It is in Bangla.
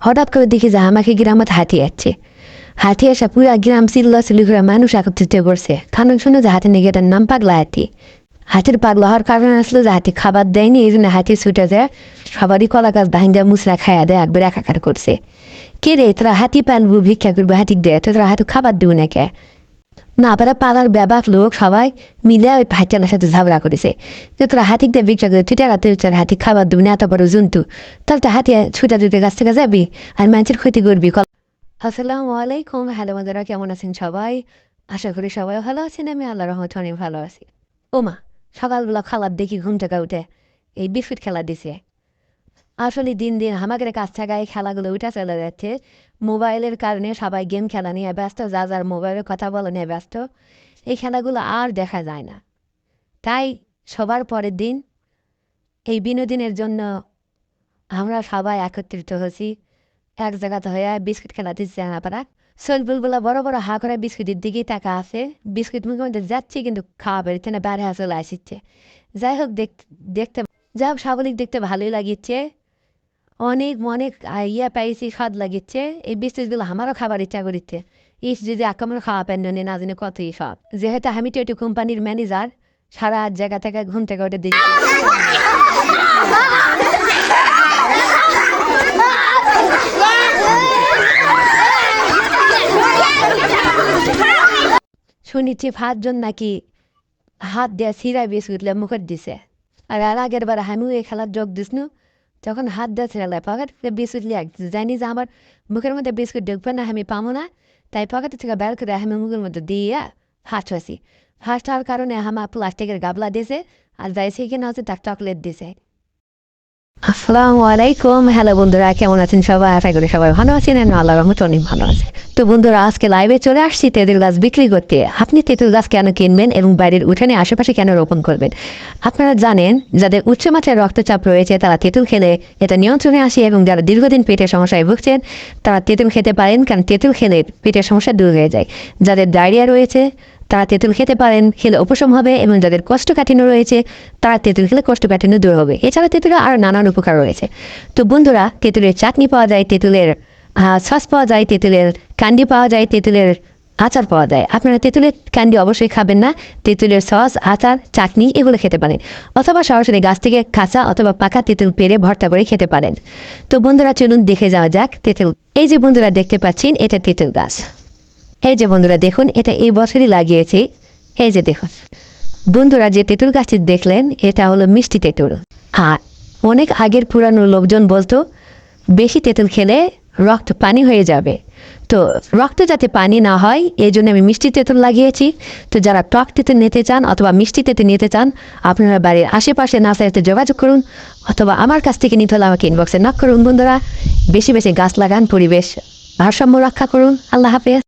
হঠাৎ করে দেখি যে আমাকে গ্রামত হাতি আসছে। হাতি আসা পুরা গ্রাম চিল্লাচিল্লি করে মানুষ একত্রিত করছে, কারণ শুনে যে হাতি নাকি এটার নাম পাগলা হাতি। হাতির পাগলা হওয়ার কারণ আসলো যে হাতি খাবার দেয়নি, এই জন্য হাতি ছুটে যায়, সবারই কলা গাছ ভাঙ্গা মুচরা খাইয়া দেয়, একবার একাকার করছে। কে রে তোরা হাতি পালবো, ভিক্ষা করবো, হাতি দেয়, তো তোরা হাতি খাবার দেবো না কে? না পারা পাড়ার ব্যাপক লোক সবাই মিলে ওই হাতিয়ার সাথে ঝগড়া করেছে যে তোরা হাতিক দিয়ে ভিক্ষা করে ছুটে রাতে হাতি খাবার দেবো না, এত বড় জন্তু, তাহলে তো হাতিয়া ছুটা দুটো গাছ থেকে যাবি আর মানুষের ক্ষতি করবি। আসসালামু আলাইকুম, হ্যালো বন্ধুরা, কেমন আছেন সবাই? আশা করি সবাই ভালো আছেন, আমি আল্লাহ রহমতে অনেক ভালো আছি। ওমা, সকালবেলা খাবার দেখি ঘুম থেকে উঠে এই বিস্কুট খেলা দিছে। আসলে দিন দিন আমাদের কাছ থেকে এই খেলাগুলো উঠে চলে যাচ্ছে। মোবাইলের কারণে সবাই গেম খেলা নিয়ে ব্যস্ত, যা যার মোবাইলের কথা বলা নিয়ে ব্যস্ত, এই খেলাগুলো আর দেখা যায় না। তাই সবার পরের দিন এই বিনোদনের জন্য আমরা সবাই একত্রিত হয়েছি এক জায়গাতে হয়ে বিস্কুট খেলা দিচ্ছে। আপনারা সলবুলগুলা বড় বড় হা করে বিস্কুটের দিকেই টাকা আছে, বিস্কুট মুখের মধ্যে যাচ্ছে কিন্তু খাওয়া বেরোচ্ছে না, বাইরে চলে আসছে। যাই হোক, দেখতে যা হোক স্বাভাবিক, দেখতে ভালোই লাগিচ্ছে, অনেক অনেক পাইছি, স্বাদ লাগিচ্ছে। এই বিস্কুটগুলো আমারও খাবার ইচ্ছা করিচ্ছে। যদি আক্রমণ খাওয়া পেন না জানি কতই সব। যেহেতু আমি তো একটু কোম্পানির ম্যানেজার, সারা জায়গা থেকে ঘুম থেকে ওটা দিচ্ছি। শুনেছি 5 জন নাকি হাত দেওয়া সিরা বিস্কুটলে মুখের দিছে। আর আগের বার আমিও এই খেলার যোগ দিসনু, যখন হাত দেওয়া ছেড়ে পকেট বিস্কুট লিয়ে জানি যে আমার মুখের মধ্যে বিস্কুট ঢুকবে না, আমি পাবো না, তাই পকেট থেকে বের করে আমি মুখের মধ্যে দিয়ে ফার্স্ট হয়েছি। ফার্স্ট হওয়ার কারণে আমার প্লাস্টিকের গাবলা দিয়েছে, আর যাইছে কিনা হচ্ছে তার চকলেট দিছে। আসসালামু আলাইকুম, হ্যালো বন্ধুরা, কেমন আছেন সবাই? আশা করি সবাই ভালো আছেন, আল্লাহর রহমতে অনেক ভালো আছে। তো বন্ধুরা, আজকে লাইভে চলে আসছি তেঁতুল গাছ বিক্রি করতে। আপনি তেঁতুল গাছ কেন কিনবেন এবং বাড়ির উঠানে আশেপাশে কেন রোপণ করবেন? আপনারা জানেন, যাদের উচ্চমাত্রায় রক্তচাপ রয়েছে তারা তেঁতুল খেলে এটা নিয়ন্ত্রণে আসে, এবং যারা দীর্ঘদিন পেটের সমস্যায় ভুগছেন তারা তেঁতুল খেতে পারেন, কারণ তেঁতুল খেলে পেটের সমস্যা দূর হয়ে যায়। যাদের ডায়রিয়া রয়েছে তারা তেঁতুল খেতে পারেন, খেলে উপশম হবে, এবং যাদের কোষ্ঠকাঠিন্য রয়েছে তারা তেঁতুল খেলে কোষ্ঠকাঠিন্য দূর হবে। এছাড়া তেঁতুলের আরও নানান উপকার রয়েছে। তো বন্ধুরা, তেঁতুলের চাটনি পাওয়া যায়, তেঁতুলের সস পাওয়া যায়, তেঁতুলের ক্যান্ডি পাওয়া যায়, তেঁতুলের আচার পাওয়া যায়। আপনারা তেঁতুলের ক্যান্ডি অবশ্যই খাবেন না, তেঁতুলের সস, আচার, চাটনি এগুলো খেতে পারেন, অথবা সরাসরি গাছ থেকে কাঁচা অথবা পাকা তেঁতুল পেরে ভর্তা করে খেতে পারেন। তো বন্ধুরা, চলুন দেখে যাওয়া যাক তেঁতুল। এই যে বন্ধুরা দেখতে পাচ্ছেন, এটা তেঁতুল গাছ। এই যে বন্ধুরা দেখুন, এটা এই বছরই লাগিয়েছি। এই যে দেখুন বন্ধুরা, যে তেঁতুল গাছটি দেখলেন এটা হলো মিষ্টি তেঁতুল। আর অনেক আগের পুরানো লোকজন বলতো বেশি তেঁতুল খেলে রক্ত পানি হয়ে যাবে, তো রক্ত যাতে পানি না হয় এই জন্য আমি মিষ্টি তেঁতুল লাগিয়েছি। তো যারা টক তেঁতুল নিতে চান অথবা মিষ্টি তেঁতুল নিতে চান, আপনারা বাড়ির আশেপাশে নার্সারিতে যোগাযোগ করুন, অথবা আমার কাছ থেকে নিতে হলে আমাকে ইনবক্সে নক করুন। বন্ধুরা, বেশি বেশি গাছ লাগান, পরিবেশ ভারসাম্য রক্ষা করুন। আল্লাহ হাফেজ।